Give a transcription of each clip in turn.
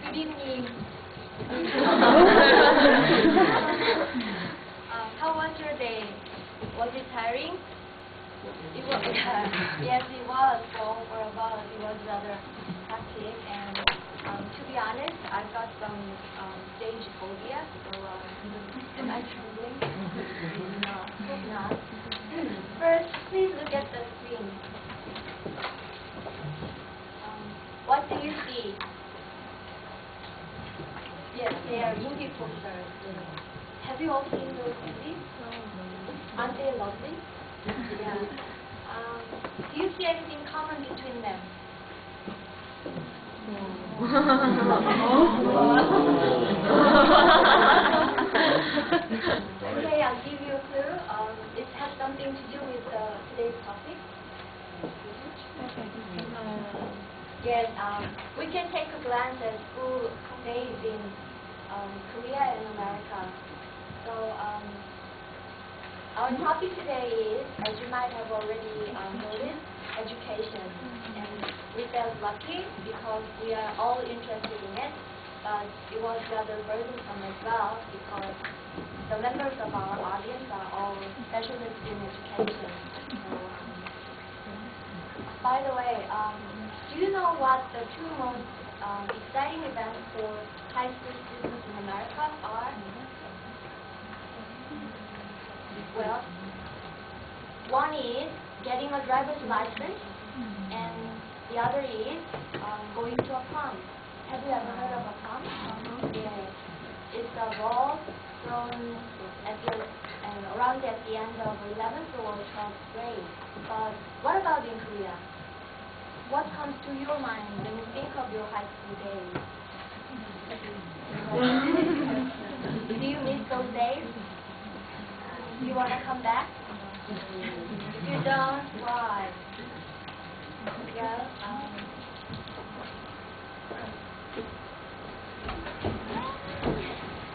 Good evening. How was your day? Was it tiring? It was, yes, it was. For a while, it was rather hectic. And to be honest, I've got some stage phobia. So, am I trembling? No, hope not. First, please look at the screen. What do you see? Yes, they are indie posters. Have you all seen those movies? Aren't they lovely? Yeah. Do you see anything common between them? Okay, I'll give you a clue. It has something to do with today's topic. Yes, we can take a glance at school days in Korea and America. So our topic today is, as you might have already noticed, education. And we felt lucky because we are all interested in it, but it was rather burdensome as well because the members of our audience are all specialists in education. So, by the way, do you know what the two most exciting events for high school students in America are? Well, one is getting a driver's license, and the other is going to a prom. Have you ever heard of a prom? Yes. It's a ball thrown around at the end of 11th or 12th grade. But what about in Korea? What comes to your mind when you think of your high school days? Do you miss those days? Do you want to come back? If you don't, why? Well,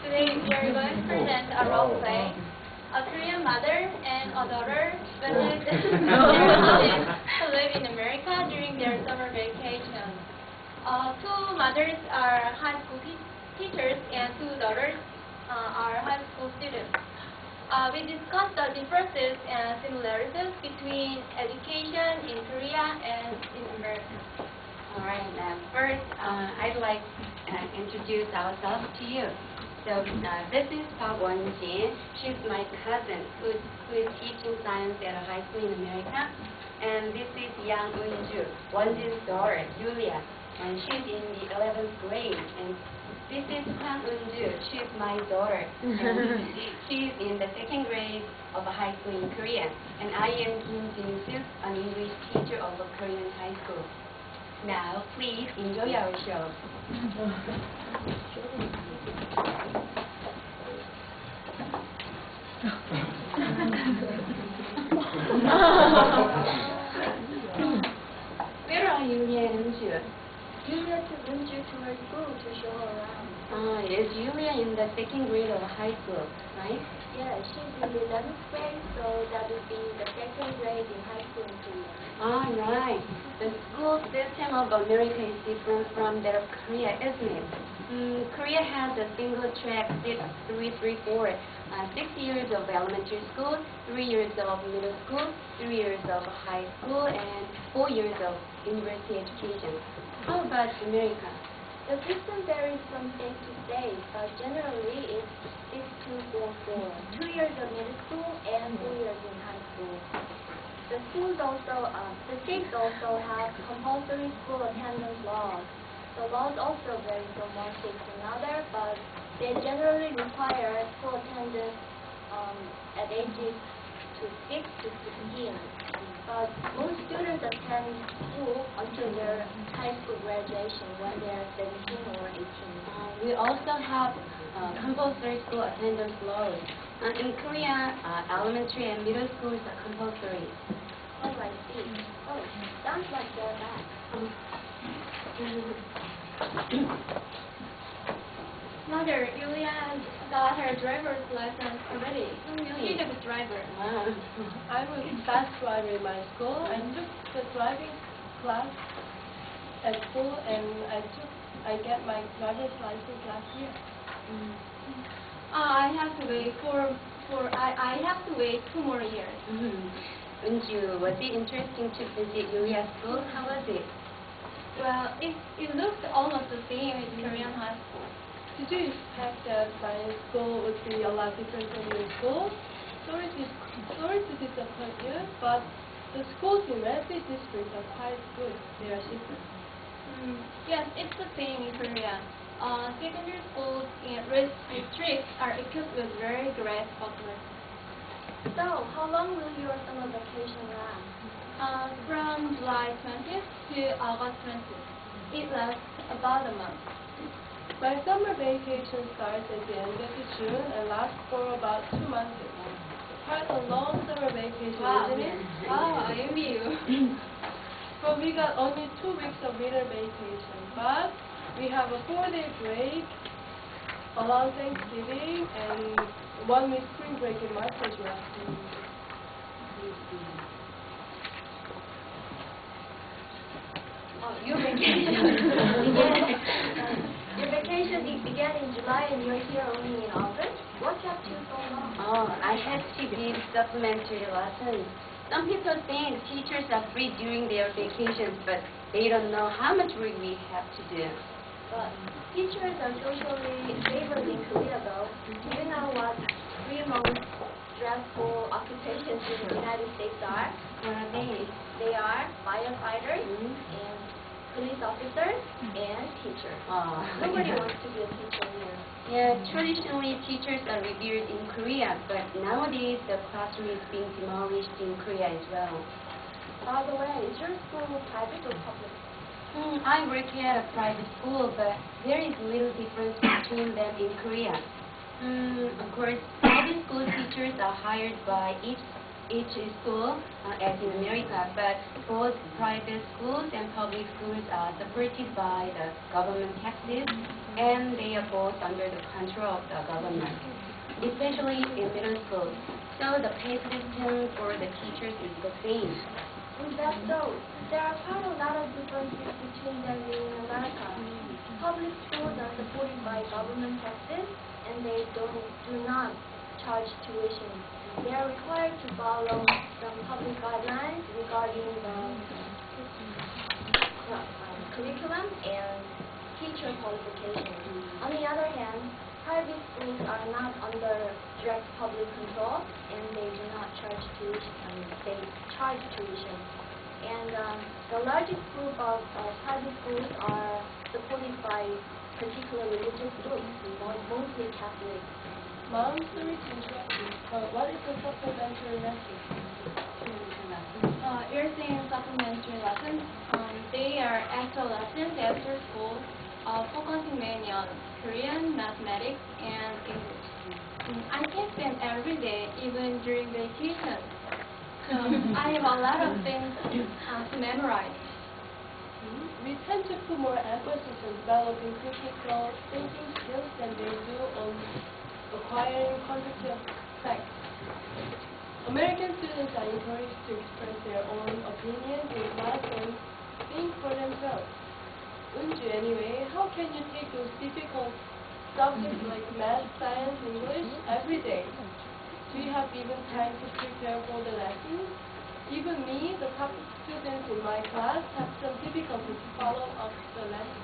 today we are going to present a role play. A Korean mother and a daughter visit to live in America during their summer vacation. Two mothers are high school teachers and two daughters are high school students. We discussed the differences and similarities between education in Korea and in America. All right. First, I'd like to introduce ourselves to you. So this is Park Won-jin. She's my cousin who is teaching science at a high school in America. And this is Yang Eun-ju, Won-jin's daughter, Julia. And she's in the 11th grade. And this is Hwang Eun-ju. She's my daughter. And she's in the 2nd grade of a high school in Korea. And I am Kim Jin-suk, an English teacher of a Korean high school. Now, please enjoy our show. Where are Julia and Eun-ju? Julia took Eun-ju to her school to show her around. Is Julia in the 2nd grade of high school, right? Yeah, she's in the 11th grade, so that would be the 2nd grade in high school in Korea. Right. The school system of America is different from that of Korea, isn't it? Korea has a single track 6334, 6 years of elementary school, 3 years of middle school, 3 years of high school, and 4 years of university education. How about America? The system varies from state to state, but generally it's 6244, 2 years of middle school and 4 years in high school. The states also have compulsory school attendance laws. The laws also vary from one state to another, but they generally require school attendance at ages 6 to 16. But most students attend school until their high school graduation when they are 17 or 18. We also have compulsory school attendance laws. In Korea, elementary and middle schools are compulsory. Oh, I see. Oh, sounds like they're back. Mother, Julia got her driver's license already. She's a good driver. Wow. I was fast driver in my school. I took the driving class at school, and I I get my driver's license last year. I have to wait I have to wait 2 more years. Unju, was it interesting to visit Yuria School? How was it? Well, it looked almost the same as Korean high school. Did you expect that my school would be a lot different from your school? Sorry to disappoint you, but the schools in Redfield district are quite good. They are cheaper. Yes, it's the same in Korea. Secondary schools in rich districts are equipped with very great facilities. So, how long will your summer vacation last? From July 20th to August 20th. It lasts about a month. My summer vacation starts at the end of June and lasts for about 2 months. Quite a long summer vacation, isn't it? Wow, I envy you. But we got only 2 weeks of winter vacation, but we have a 4-day break, a long Thanksgiving, and 1 week spring break in March as well. Your vacation began in July and you're here only in August? What kept you so long? I had to give supplementary lessons. Some people think teachers are free during their vacations, but they don't know how much work we have to do. But teachers are socially favored in Korea though. Do you know what 3 most stressful occupations in the United States are? What are they? They are firefighters and police officers and teachers. Nobody wants to be a teacher here. Yeah, traditionally teachers are revered in Korea, but nowadays the classroom is being demolished in Korea as well. By the way, is your school private or public? I work at a private school, but there is little difference between them in Korea. Of course, private school teachers are hired by each school, as in America, but both private schools and public schools are supported by the government taxes, and they are both under the control of the government, especially in middle school. So the pay system for the teachers is the same. That's so. There are quite a lot of differences between them in America. Public schools are supported by government taxes, and they do not charge tuition. They are required to follow some public guidelines regarding the curriculum and teacher qualifications. On the other hand, private schools are not under direct public control, and they do not charge tuition. They charge tuition. And the largest group of private schools are supported by particular religious groups, mostly Catholic. Mom, sorry to interrupt you, but what is a supplementary lesson? You're saying supplementary lessons. They are extra lessons after school, focusing mainly on Korean, mathematics, and English. I take them every day, even during vacation. So I have a lot of things to memorize. We tend to put more emphasis on developing critical thinking skills than they do on acquiring quantitative facts. American students are encouraged to express their own opinions in class and think for themselves. Unju, anyway, how can you take those difficult subjects like math, science, English every day? Do you have even time to prepare for the lessons? Even me, the top students in my class, have some difficulty to follow up the lessons.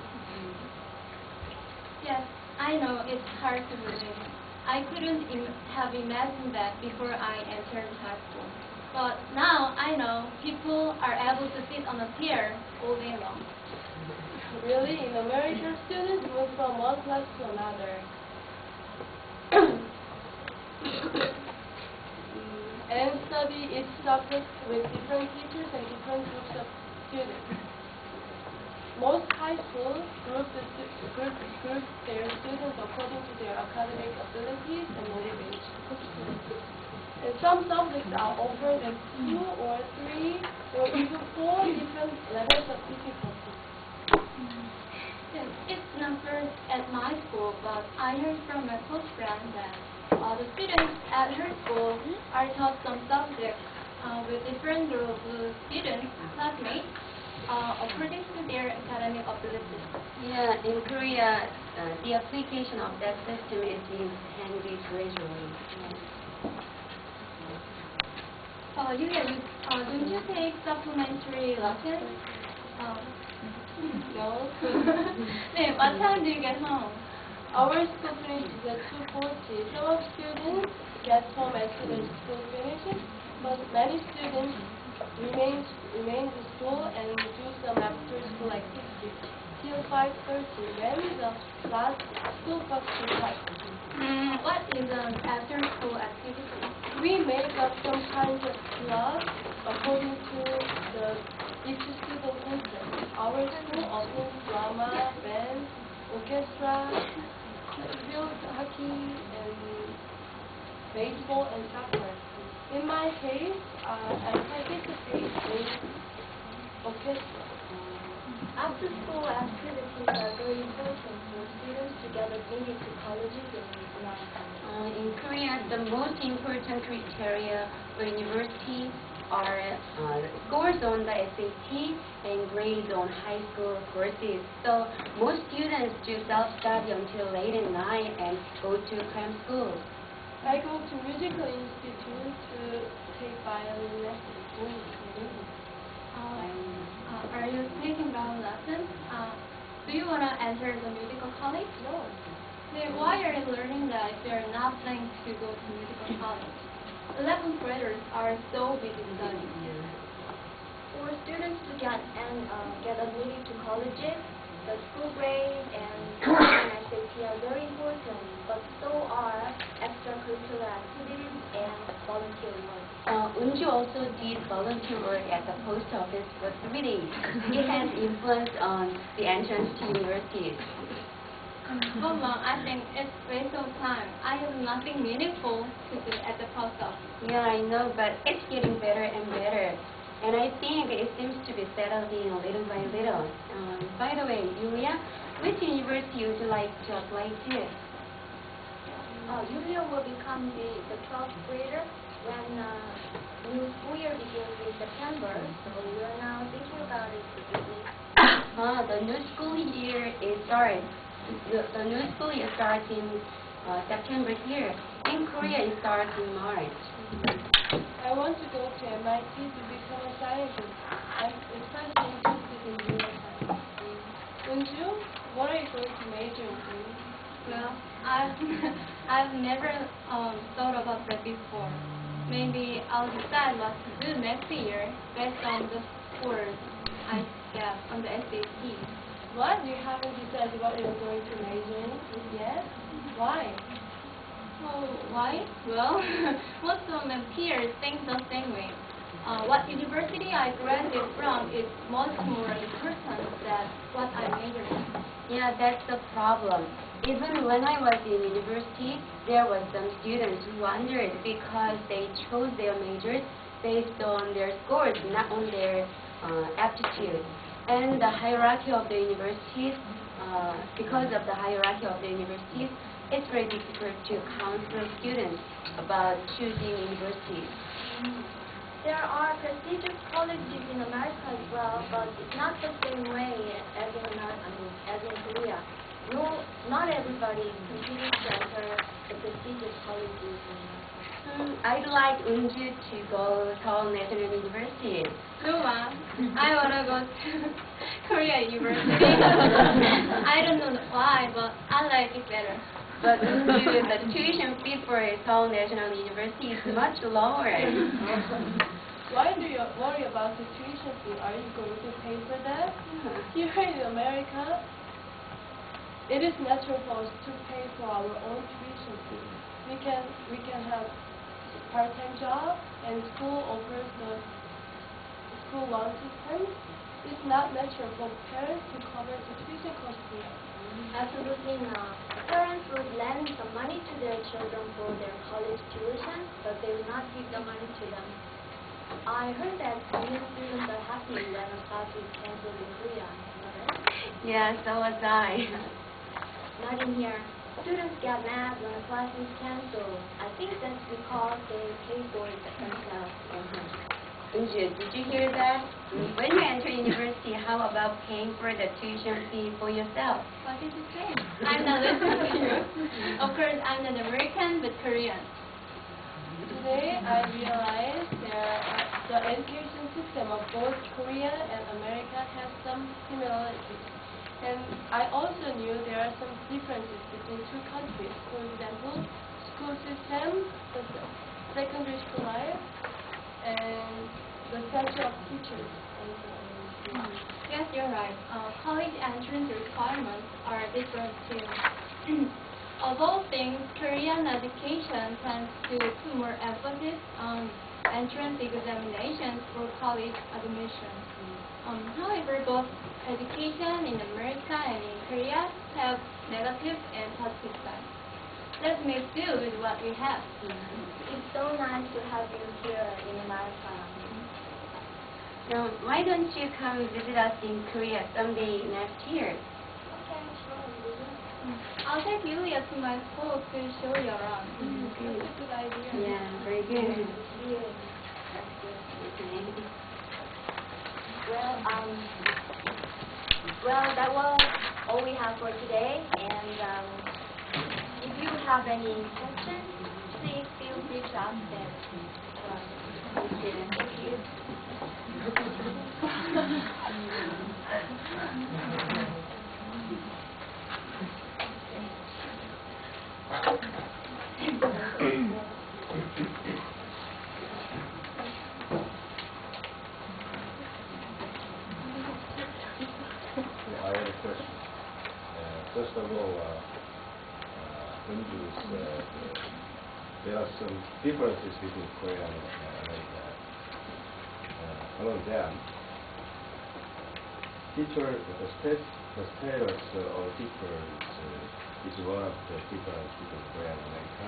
Yes, I know it's hard to believe. I couldn't have imagined that before I entered high school. But now I know people are able to sit on a chair all day long. Really, in America, students move from one class to another and study each subject with different teachers and different groups of students. Most high schools group their students according to their academic abilities and motivation. And some subjects are offered at 2 or 3 or even 4 different levels of difficulty. Yes, it's not first at my school, but I heard from my close friend that the students at her school are taught some subjects with different group of students, classmates, according to their academic abilities. Yeah, in Korea, the application of that system is being handled gradually. Yulia, don't you take supplementary lessons? No. 네, 마찬가지겠어. Our school finishes at 2:40. Some of students get home as soon as school finishes, but many students remain in school and do some after-school activities till 5:30 when the last school bus departs. What is an after-school activity? We make up some kinds of clubs according to each student's interest. Our school offers drama, band, orchestra, field hockey, and baseball and soccer. In my case, I participate in orchestra. After-school activities are very important for students to get admitted to colleges in America. In Korea, the most important criteria for university are scores on the SAT and grades on high school courses. So most students do self-study until late at night and go to cram school. I go to musical institute to take violin lessons. Are you taking violin lessons? Do you want to enter the musical college? No. Then why are you learning that if you're not planning to go to musical college? 11th graders are so busy studying. For students to get admitted to colleges, the school grades and SAT are very important, but so are extracurricular activities and volunteer work. Unju also did volunteer work at the post office for 3 days. It has influence on the entrance to universities. But Mom, I think it's waste of time. I have nothing meaningful to do at the post office. Yeah, I know, but it's getting better and better. And I think it seems to be settling little by little. By the way, Yulia, which university would you like to apply to? Yulia will become the 12th grader when new school year begins in September, so we are now thinking about it seriously. The new school year starts. The new school year starts in September here. In Korea, it starts in March. I want to go to MIT to become a scientist. I'm especially interested in neuroscience. Unju, what are you going to major in? Well, I've never thought about that before. Maybe I'll decide what to do next year based on the scores I get on the SAT. What? You haven't decided what you're going to major in yet? Why? Oh, why? Well, most of my peers think the same way. What university I graduate from is much more important than what I major in. Yeah, that's the problem. Even when I was in university, there were some students who wondered because they chose their majors based on their scores, not on their aptitude. And the hierarchy of the universities, because of the hierarchy of the universities, it's very difficult to counsel students about choosing universities. There are prestigious colleges in America as well, but it's not the same way as in America, as in Korea. No, not everybody continues to enter the prestigious colleges in America. I'd like Unju to go Seoul National University. No, Mom. I want to go to Korea University. I don't know why, but I like it better. But Unju, the tuition fee for Seoul National University is much lower. Why do you worry about the tuition fee? Are you going to pay for that? Here in America, it is natural for us to pay for our own tuition fee. We can have part-time job, and school offers the school loan system. It's not natural for parents to cover the tuition cost here. Absolutely not. Parents would lend some money to their children for their college tuition, but they would not give the money to them. I heard that Korean students are happy when a class is canceled in Korea. Yeah, so was I. Not in here. Students get mad when a class is canceled. I think that's because they pay for it themselves. Unju, did you hear that? When you enter university, how about paying for the tuition fee for yourself? What did you say? I'm not listening to you. Of course, I'm not American, but Korean. Today, I realized the education system of both Korea and America has some similarities. And I also knew there are some differences between two countries. For example, school system, the secondary school life, and the structure of teachers. Yes, you're right. College entrance requirements are different too. Of all things, Korean education tends to put more emphasis on entrance examinations for college admission. However, both education in America and in Korea have negative and positive sides. Let's make do with what we have. It's so nice to have you here in America. So why don't you come visit us in Korea someday next year? Okay, sure. I'll take Yulia to my school to show you around. That's a good idea. Yeah, very good. Yes, that's good. Okay. Well, that was all we have for today. And if you have any questions, please feel free to ask them. Thank you. I have a question. First of all, there are some differences between Korea and America. Among them, the status of teachers is one of the differences between Korea and America.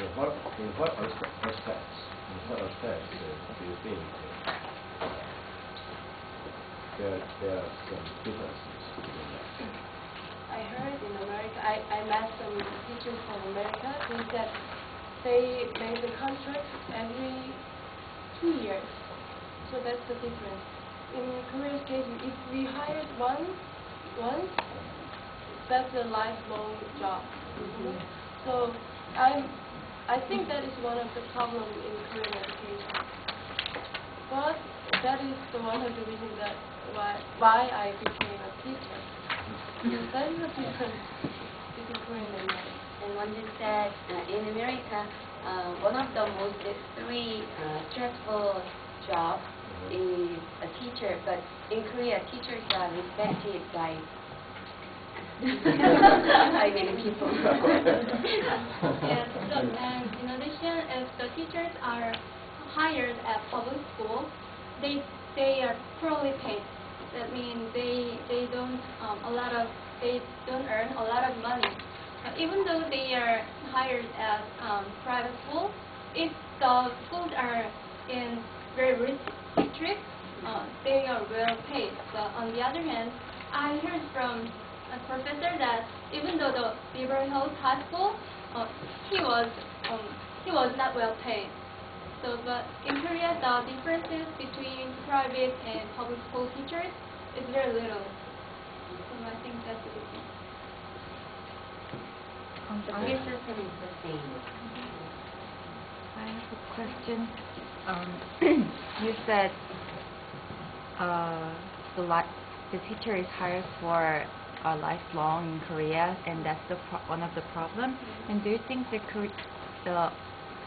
In what aspects do you think there are some differences between that? I heard in America, I met some teachers from America. They said they make a contract every 2 years. So that's the difference. In Korea's case, if we hired once, that's a lifelong job. So I think that is one of the problems in Korean education. But that is one of the reasons that why I became a teacher. That is the difference between Korean and American. And one just said in America, one of the most three stressful jobs is a teacher, but in Korea, teachers are respected by many people. Yes, so, and in addition, if the teachers are hired at public school, they are poorly paid. That means they don't earn a lot of money. Even though they are hired at private school, if the schools are in very strict, they are well paid. But on the other hand, I heard from a professor that even though the Beverly Hills High School, he was not well paid. So, but in Korea, the differences between private and public school teachers is very little. So I think that's the difference. The peer system is the same. I have a question. You said the teacher is hired for a lifelong in Korea, and that's one of the problems. And do you think the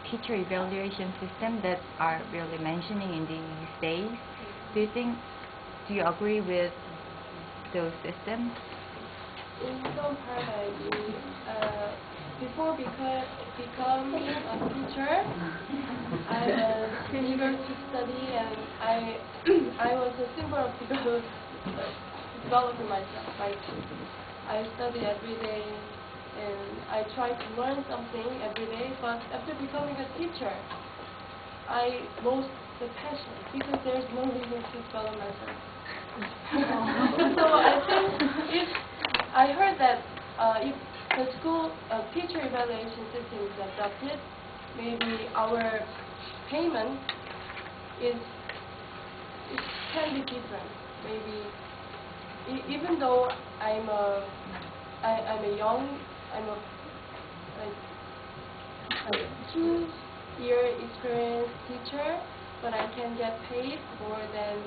teacher evaluation system that are really mentioning in these days, do you agree with those systems? In some part, I agree. Before becoming a teacher, I was eager to study, and I was a symbol of developing myself. I study every day, and I try to learn something every day. But after becoming a teacher, I lost the passion because there's no reason to develop myself. So I think I heard that if the school teacher evaluation system is adopted, maybe our payment is it can be different. Maybe even though I'm a like 2-year experienced teacher, but I can get paid more than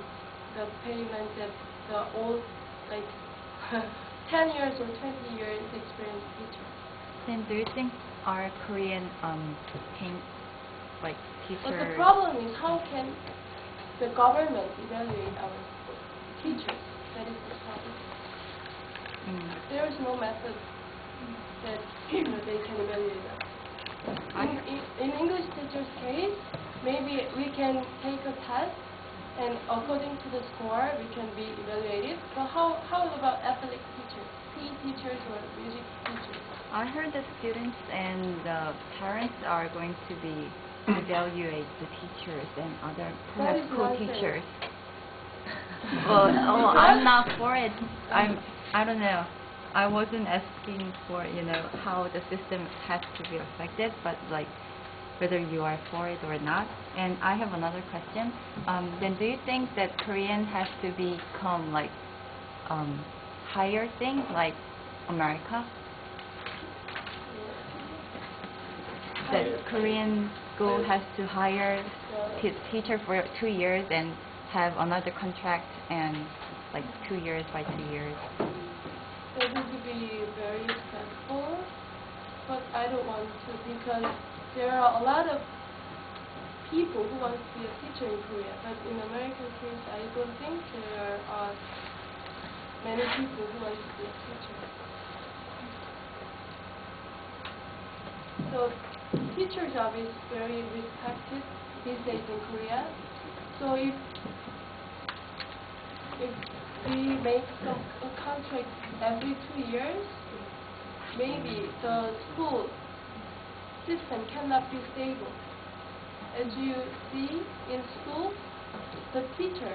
the payment that the old, like 10 years or 20 years experienced teacher. Then do you think our Korean teachers? But the problem is, how can the government evaluate our teachers? That is the problem. There is no method that they can evaluate us. In English teachers' case, maybe we can take a test, and according to the score, we can be evaluated. But how about athletic teachers, PE teachers, or music teachers? I heard the students and the parents are going to be evaluate the teachers and other perhaps school teachers. Well, I'm not for it. I don't know. I wasn't asking for how the system has to be affected, but like whether you are for it or not. And I have another question. Then do you think that Korean has to become like higher thing like America? That Korean school has to hire teacher for 2 years and have another contract and like 2 years by 2 years. That would be very stressful, but I don't want to, because there are a lot of people who want to be a teacher in Korea. But in American case, I don't think there are many people who want to be a teacher. So teacher job is very respected these days in Korea. So if we make a contract every 2 years, maybe the school system cannot be stable. As you see in school, the teacher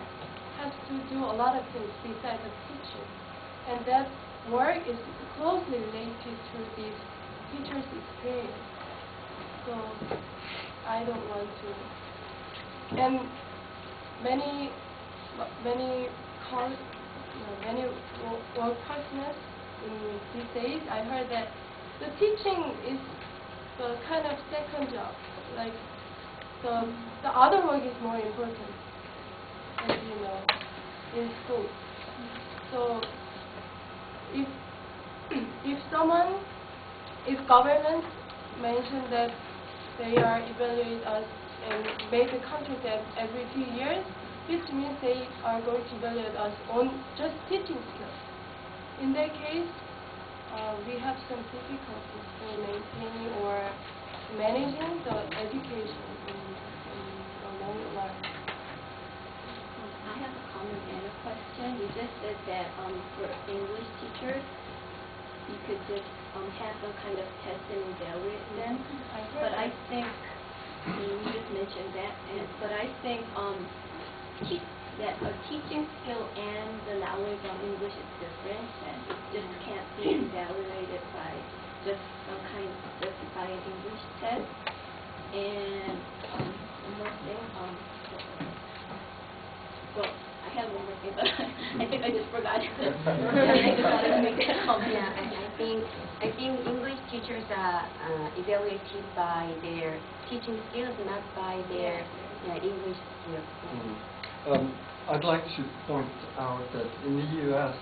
has to do a lot of things besides the teaching, and that work is closely related to this teacher's experience. So I don't want to. And many work partners in these days, I heard that the teaching is the kind of second job. Like the other work is more important, as you know, in school. So if government mentioned that they are evaluate us and make a contract every 2 years, which means they are going to evaluate us on just teaching skills. In that case, we have some difficulties for maintaining or managing the education in the long run. I have a comment and a question. You just said that for English teachers, you could just have some kind of test and evaluate them. But I think you just mentioned that, but I think that a teaching skill and the knowledge of English is different, and it just can't be evaluated by just some kind by an English test. And one more thing, well, I have one more thing, but I think I just forgot. I just wanted to make that comment. Yeah, I think English teachers are evaluated by their teaching skills, not by their English skills. I'd like to point out that in the U.S.,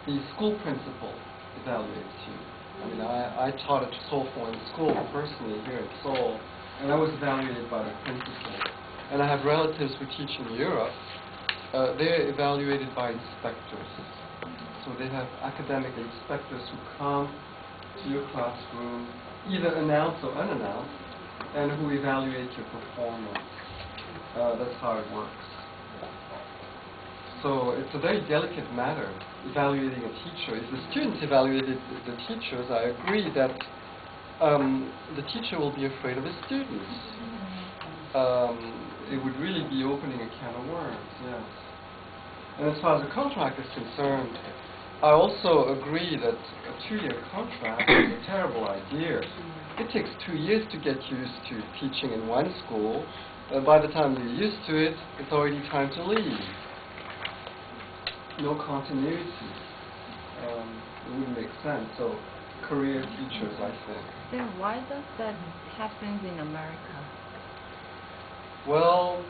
the school principal evaluates you. I mean, I taught at Seoul Foreign School personally here in Seoul, and I was evaluated by the principal. And I have relatives who teach in Europe. They're evaluated by inspectors. So they have academic inspectors who come to your classroom, either announced or unannounced, and who evaluate your performance. That's how it works. So it's a very delicate matter, evaluating a teacher. If the students evaluated the teachers, I agree that the teacher will be afraid of the students. It would really be opening a can of worms, yes. And as far as the contract is concerned, I also agree that a 2-year contract is a terrible idea. It takes 2 years to get used to teaching in one school, by the time you're used to it, it's already time to leave. No continuity. It wouldn't make sense. So, career teachers, I think. Then why does that happen in America? Well,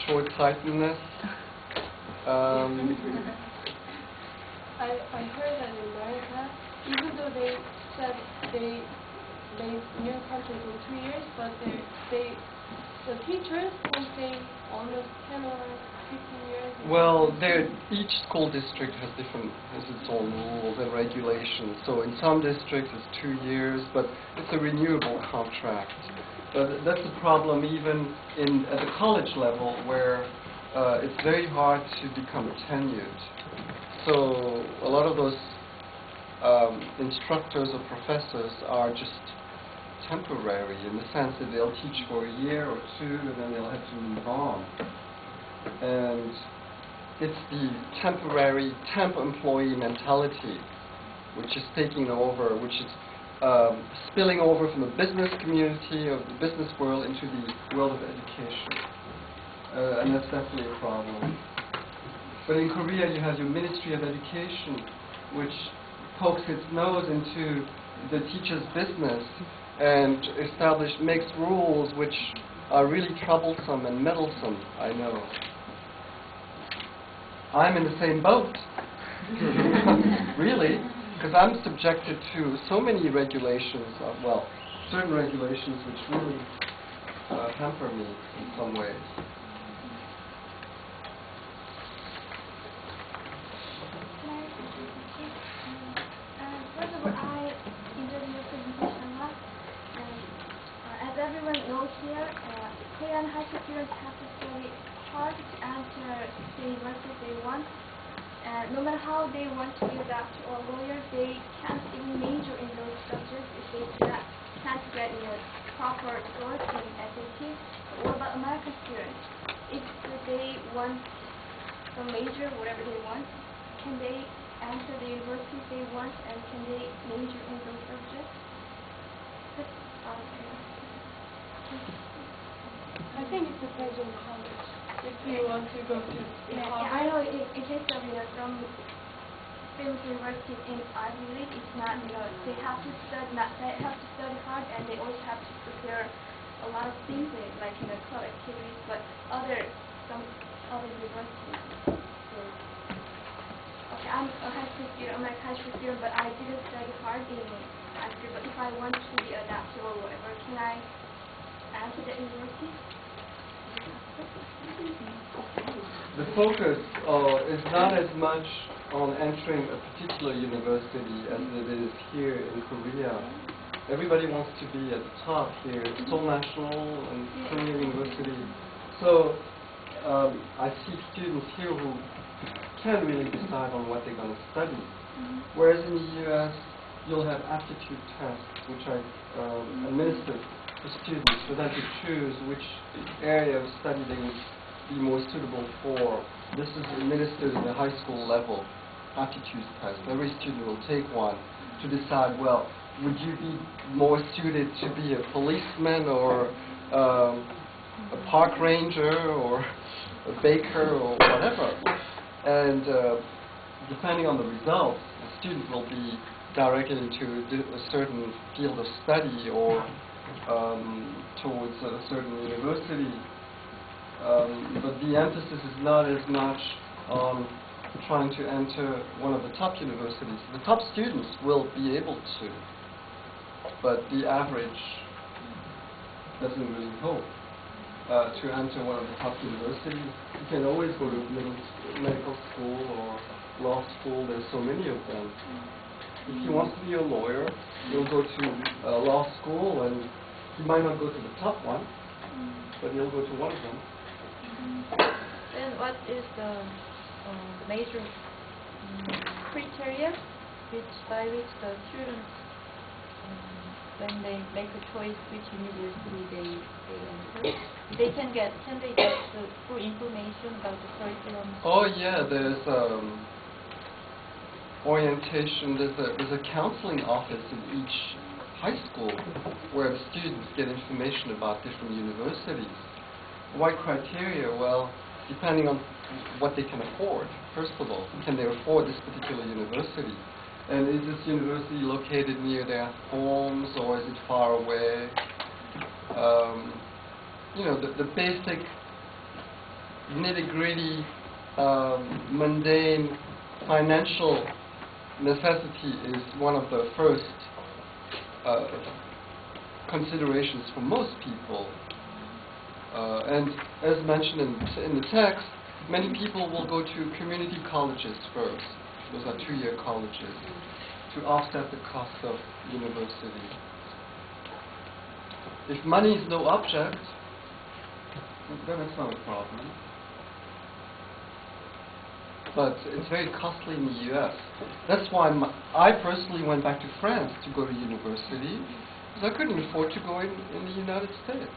short-sightedness. I heard that in America, even though they said they knew countries in 2 years, but the teachers will stay almost 10 or 15 years. Well, each school district has its own rules and regulations. So in some districts it's 2 years, but it's a renewable contract. But that's a problem even at the college level, where it's very hard to become tenured. So a lot of those instructors or professors are just temporary, in the sense that they'll teach for a year or two and then they'll have to move on. And it's the temporary temp employee mentality which is taking over, which is spilling over from the business community of the business world into the world of education. And that's definitely a problem. But in Korea you have your Ministry of Education, which pokes its nose into the teacher's business and makes rules which are really troublesome and meddlesome, I know. I'm in the same boat. Really, because I'm subjected to so many regulations, certain regulations which really hamper me in some ways. First of all, I enjoyed your presentation a lot. As everyone knows here, Korean high school students have to study hard to enter the university they want. No matter how they want to be a doctor or a lawyer, they can't even major in those subjects if they can't get proper scores in SAT. But what about American students? If they want a major, whatever they want, can they enter the university they want, and can they major in those subjects? I think it depends on college. If you want to go to Harvard. I know in case of some famous universities in Ivy League, it's not they have to study hard, and they also have to prepare a lot of things like club activities. But some other universities. Okay, I'm a high school student. I'm a high school student, but I didn't study hard in high school. But if I want to be a doctor or whatever, can I enter the university? The focus is not as much on entering a particular university as it is here in Korea. Everybody wants to be at the top here, Seoul National and Korea University. So I see students here who can't really decide on what they're going to study. Whereas in the US, you'll have aptitude tests, which are administered to students for them to choose which area of study they would be more suitable for. This is administered at the high school level, aptitude test. Every student will take one to decide, well, would you be more suited to be a policeman or a park ranger or a baker or whatever. And depending on the results, the student will be directed into a certain field of study or towards a certain university. But the emphasis is not as much on trying to enter one of the top universities. The top students will be able to, but the average doesn't really hope to enter one of the top universities. You can always go to medical school or law school. There's so many of them. If he wants to be a lawyer, he'll go to law school, and he might not go to the top one, but he'll go to one of them. Then what is the major criteria by which the students, when they make a choice which university they enter, can they get the full information about the curriculum? Oh yeah, there's orientation. There's a counseling office in each high school where the students get information about different universities. What criteria? Well, depending on what they can afford. First of all, can they afford this particular university? And is this university located near their homes, or is it far away? The basic nitty-gritty, mundane financial necessity is one of the first considerations for most people. And as mentioned in the text, many people will go to community colleges first. Those are 2-year colleges to offset the cost of university. If money is no object, then it's not a problem. But it's very costly in the U.S. That's why I personally went back to France to go to university, because I couldn't afford to go in the United States.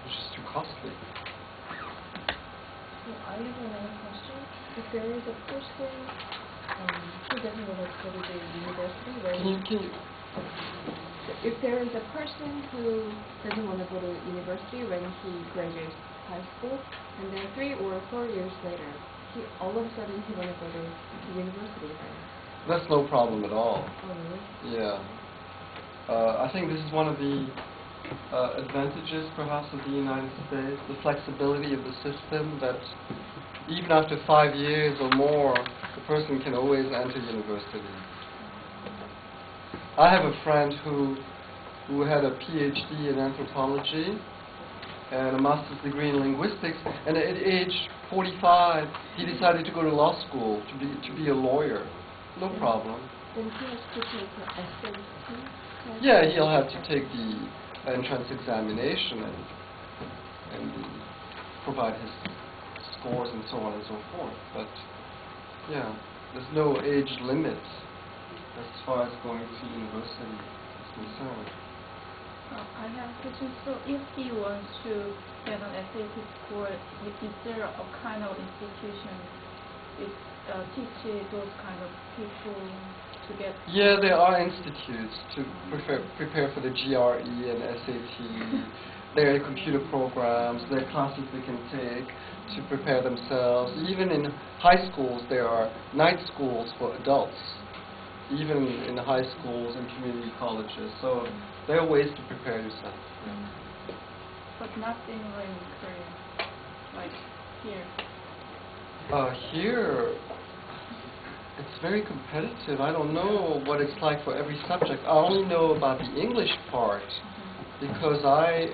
It's just too costly. So I have another question. If there is a person who doesn't want to go to the university, if there is a person who doesn't want to go to university when he graduates high school, and then 3 or 4 years later, all of a sudden he want to go to university, right? That's no problem at all. Oh, really? Yeah. I think this is one of the advantages, perhaps, of the United States, the flexibility of the system, that even after 5 years or more, the person can always enter university. I have a friend who had a PhD in anthropology and a master's degree in linguistics, and at age 45, he decided to go to law school to be a lawyer. No problem. Then he has to take the SAT? Yeah, he'll have to take the entrance examination and provide his scores and so on and so forth. But yeah, there's no age limit as far as going to university is concerned. I have a question. So if he wants to get an SAT score, is there a kind of institution that teaches those kind of people to get? Yeah, there are institutes to prepare for the GRE and SAT. There are computer programs, there are classes they can take to prepare themselves. Even in high schools, there are night schools for adults, even in high schools and community colleges. So there are ways to prepare yourself. Yeah. But not anywhere in Korea, like here. Here, it's very competitive. I don't know what it's like for every subject. I only know about the English part because I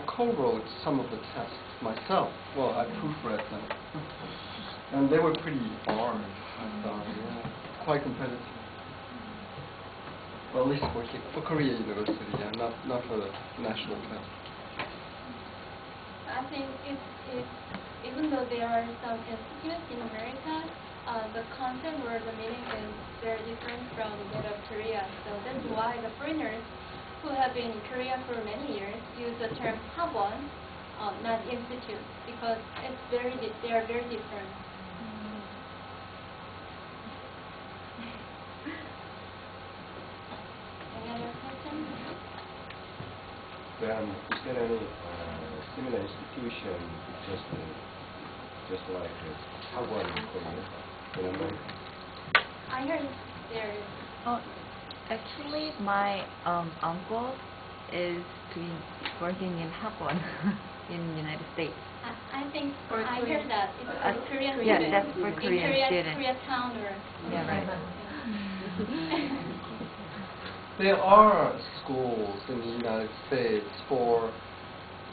co-wrote some of the tests myself. Well, I proofread them. And they were pretty hard, I thought. Yeah. Quite competitive. Well, at least for Korea University, yeah, not for the national test. I think even though there are some institutes in America, the concept or the meaning is very different from that of Korea. So that's why the foreigners who have been in Korea for many years use the term 학원, not institute, because they are very different. Any other questions? Is there any similar institution just like 학원 in Korea, in America? I heard there is. Actually, my uncle is working in 학원 in the United States. I think I heard that it's for Korean yeah, students. that's for Korean students. Koreatown or Yeah, right. There are schools in the United States for,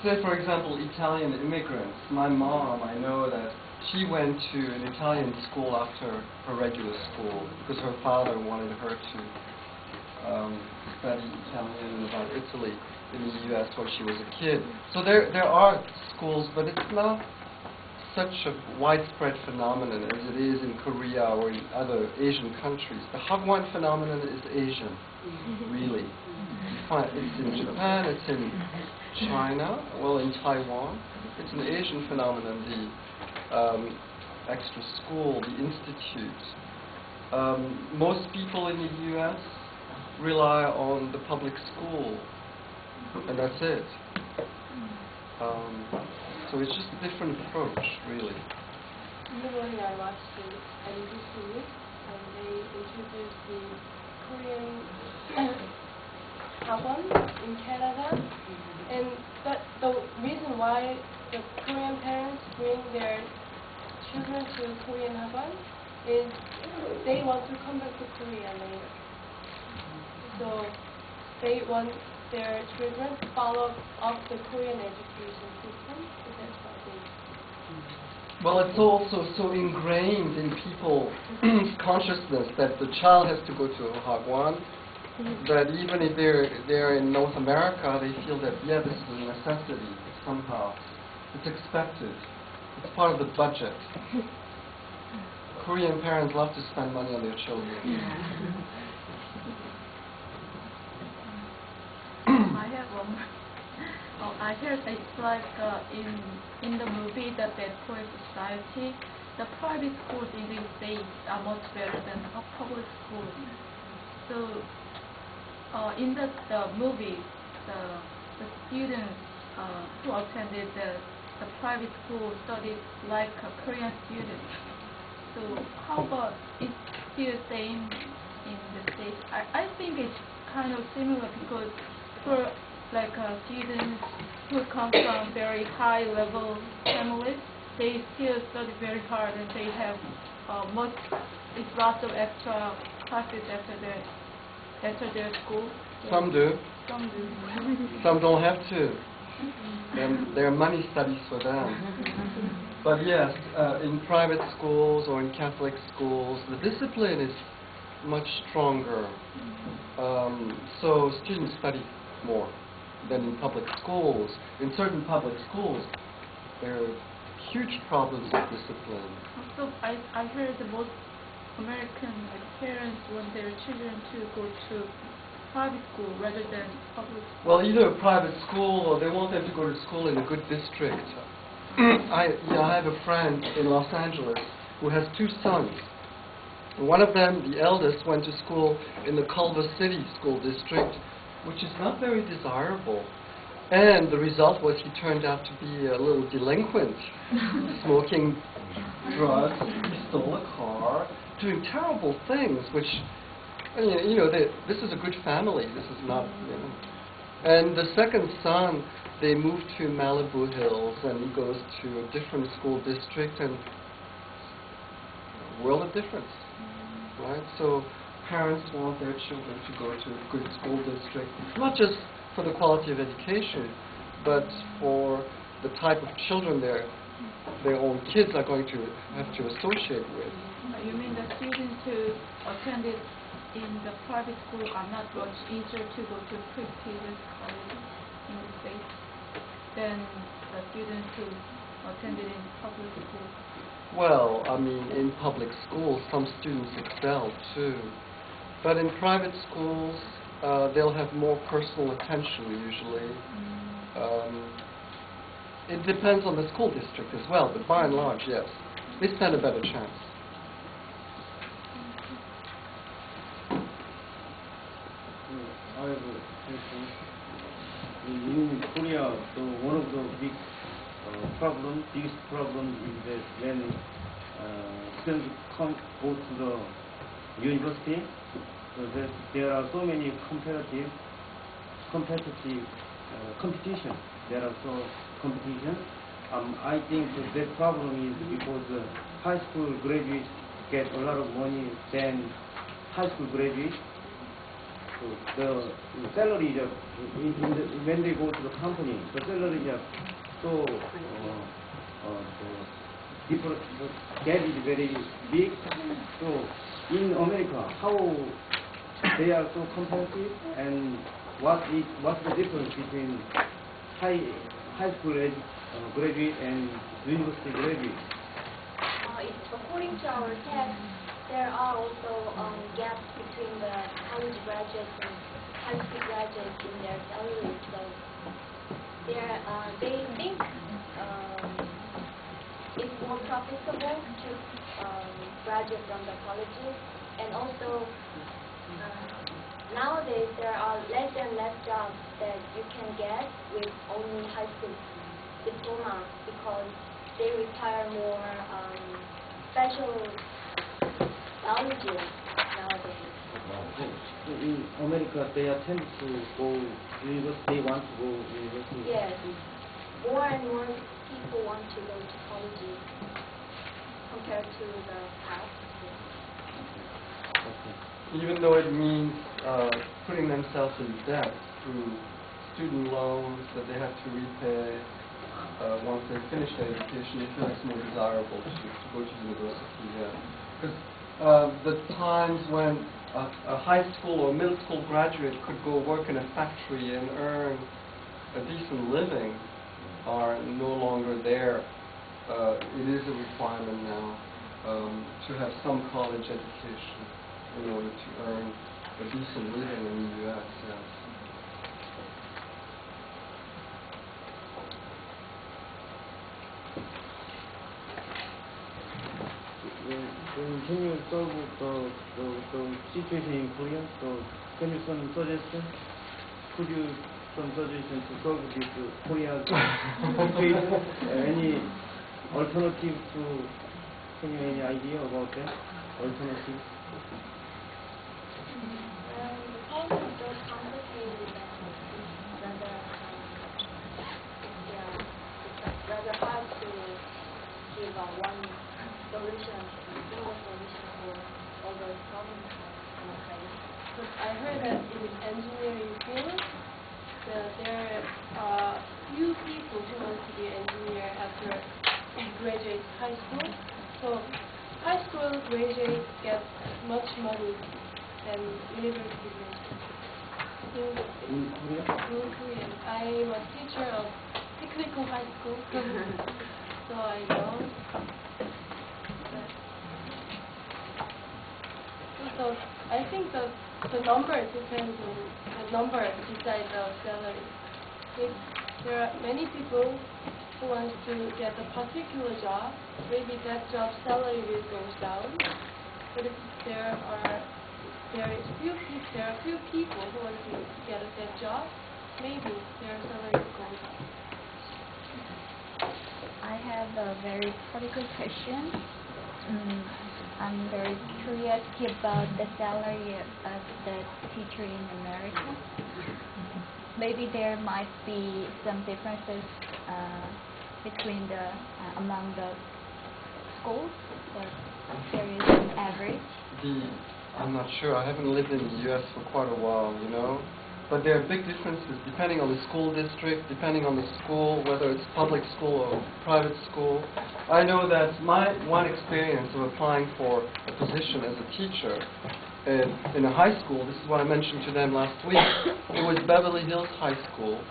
say, for example, Italian immigrants. My mom, I know that she went to an Italian school after her regular school because her father wanted her to study Italian about Italy in the U.S. when she was a kid. So there are schools, but it's not such a widespread phenomenon as it is in Korea or in other Asian countries. The Hagwon phenomenon is Asian, really. It's in Japan, it's in China, well, in Taiwan. It's an Asian phenomenon, the extra school, the institute. Most people in the U.S. rely on the public school, and that's it. So it's just a different approach, really. Usually I watch the NBC News and they introduce the Korean Hagwon in Canada, and that the reason why the Korean parents bring their children to Korean Hagwon is they want to come back to Korea later. So they want their children to follow up the Korean education system. So that's why they. Well, it's also so ingrained in people's consciousness that the child has to go to a Hagwon, that even if they're in North America, they feel that, yeah, this is a necessity somehow. It's expected. It's part of the budget. Korean parents love to spend money on their children. I have one more. I heard it's like in the movie The Dead Poets Society, the private schools in these states are much better than public schools. So in the movie, the students who attended the private school studied like a Korean student. So how about it's still the same in the States? I think it's kind of similar because for like students who come from very high level families, they still study very hard and they have lots of extra classes after their school. Some do. Some do. Some don't have to. Their money studies for them. But yes, in private schools or in Catholic schools, the discipline is much stronger. So students study more than in public schools. In certain public schools, there are huge problems with discipline. Also, I heard the most American parents want their children to go to private school rather than public school. Well, either a private school or they want them to go to school in a good district. I have a friend in Los Angeles who has two sons. One of them, the eldest, went to school in the Culver City school district, which is not very desirable. And the result was he turned out to be a little delinquent, smoking drugs, he stole a car, doing terrible things, which, this is a good family. This is not, And the second son, they moved to Malibu Hills, and he goes to a different school district, and a world of difference, right? So parents want their children to go to a good school district, not just for the quality of education, but for the type of children their own kids are going to have to associate with. You mean the students who attended in the private school are not much easier to go to prestigious colleges in the States than the students who attended in public school? Well, in public schools, some students excel too. But in private schools, they'll have more personal attention usually. It depends on the school district as well, but by and large, yes. They stand a better chance. I have a question. In Korea, one of the biggest problem is that when students go to the university, so that there are so many competitive competition. There are so competition. I think that problem is because high school graduates get a lot of money than high school graduates. So the salary is when they go to the company, the salary is so different. The gap is very big. So in America, how they are so competitive, and what's the difference between high school graduate and university graduate? According to our text, there are also gaps between the college graduates and high school graduates in their salaries. So they think it's more profitable to graduate from the colleges And also, nowadays there are less and less jobs that you can get with only high school diploma because they require more special knowledge nowadays. In America, they tend to go university. They want to go university. Yes, more and more people want to go to college compared to the past. Even though it means putting themselves in debt through student loans that they have to repay once they finish their education, they feel it's more desirable to go to university. Because the times when a high school or middle school graduate could go work in a factory and earn a decent living are no longer there. It is a requirement now to have some college education in order to earn a decent living in the U.S. Yes. Can you solve the situation in Korea? So can you some suggestion? Could you some suggestion to solve this Korea's situation? Any alternative to? Can you any idea about that? Alternative? The problem is so complicated and it's rather hard to give one solution, single solution for all those problems. But I heard that in the engineering field, there are few people who want to be an engineer after graduate high school. So high school graduates get much money than university graduates. In Korea? In Korea. I'm a teacher of technical high school, so I know. So I think the number depends on the number besides the salary. If there are many people who want to get a particular job, maybe that job salary will go down. But if there are few people who want to get that job, maybe their salary will go up. I have a very particular question. I'm very curious about the salary of the teacher in America. Maybe there might be some differences between among the schools, but there is an average. I'm not sure. I haven't lived in the U.S. for quite a while, you know. But there are big differences depending on the school district, depending on the school, whether it's public school or private school. I know that my one experience of applying for a position as a teacher in a high school, this is what I mentioned to them last week, it was Beverly Hills High School.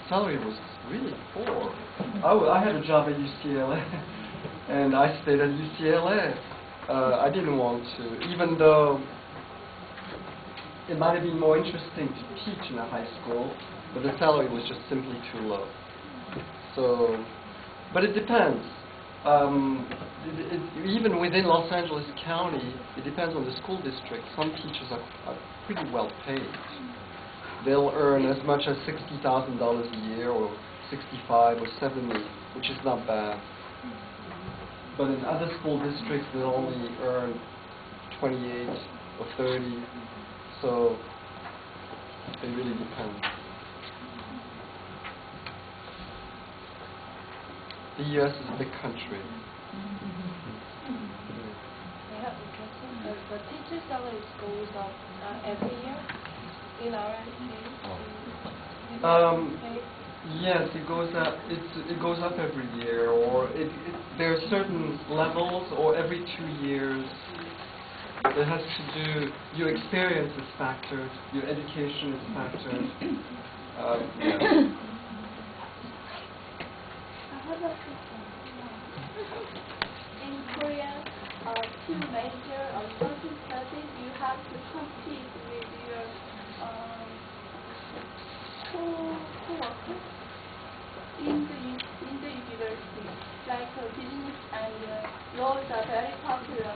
Salary was really poor. I had a job at UCLA, and I stayed at UCLA. I didn't want to, even though it might have been more interesting to teach in a high school, but the salary was just simply too low. So, but it depends. Even within Los Angeles County, it depends on the school district. Some teachers are pretty well paid. They'll earn as much as $60,000 a year, or 65 or 70, which is not bad. But in other school districts, they'll only earn 28 or 30. So it really depends. The U.S. is a big country. I have a question. The teacher salary goes up every year in our case. Yes, it goes up. It goes up every year, or there are certain levels, or every 2 years. It has to do. Your experience is factored. Your education is factored. Yeah. I have a question. In Korea, to major or certain studies, you have to compete with your co-workers in the university. Like business and laws are very popular.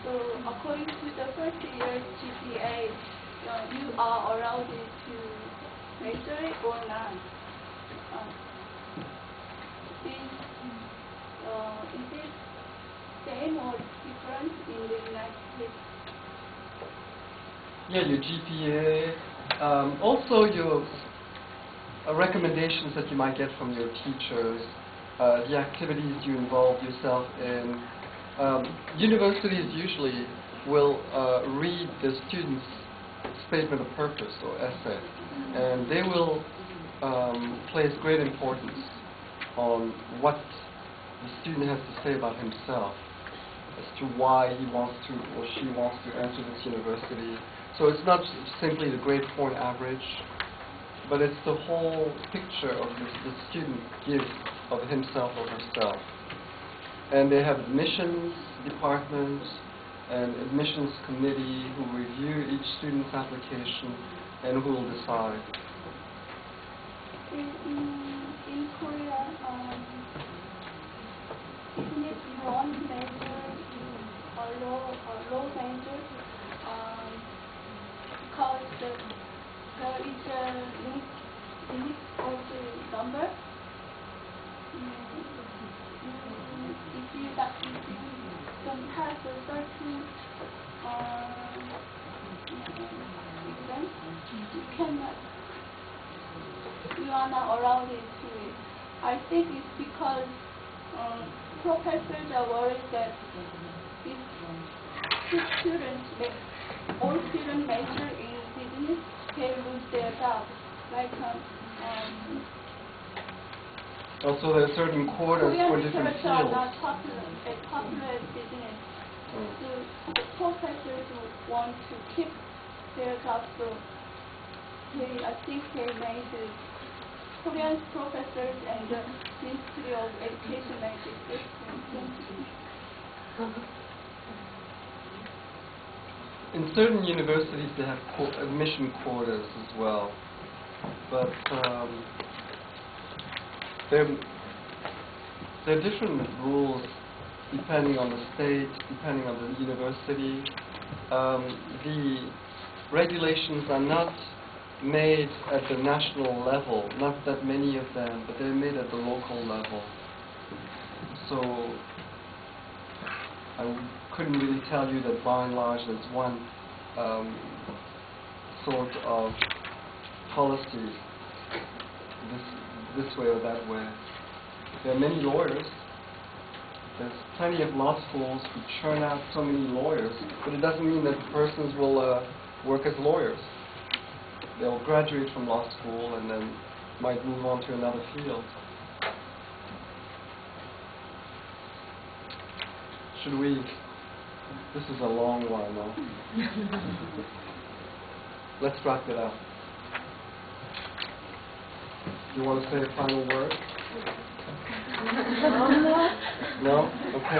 So a according to the first year's GPA, you are allowed to major it or not. Is it same or different in the United States? Yeah, your GPA, also your recommendations that you might get from your teachers, the activities you involve yourself in. Universities usually will read the student's statement of purpose or essay, and they will place great importance on what the student has to say about himself as to why he wants to or she wants to enter this university. So it's not simply the grade point average, but it's the whole picture of the student gives of himself or herself. And they have admissions departments and admissions committee who review each student's application and who will decide. In Korea, isn't it one major or low major? Because there is a limit of the number. If you don't have a certain exam, you are not allowed to it. I think it's because professors are worried that if all students major in business, they lose their job. Like also, there are certain quotas Korean for different research are fields. not popular as business. So the professors want to keep their jobs. So I think they made the Korean professors and the Ministry of Education made it different. In certain universities, they have admission quotas as well, but there are different rules depending on the state, depending on the university. The regulations are not made at the national level, not that many of them, but they're made at the local level. So I couldn't really tell you that by and large there's one sort of policy this way or that way. There are many lawyers. There's plenty of law schools who churn out so many lawyers, but it doesn't mean that persons will work as lawyers. They'll graduate from law school and then might move on to another field. Should we? This is a long one, though. Let's wrap it up. Do you want to say a final word? No? Okay.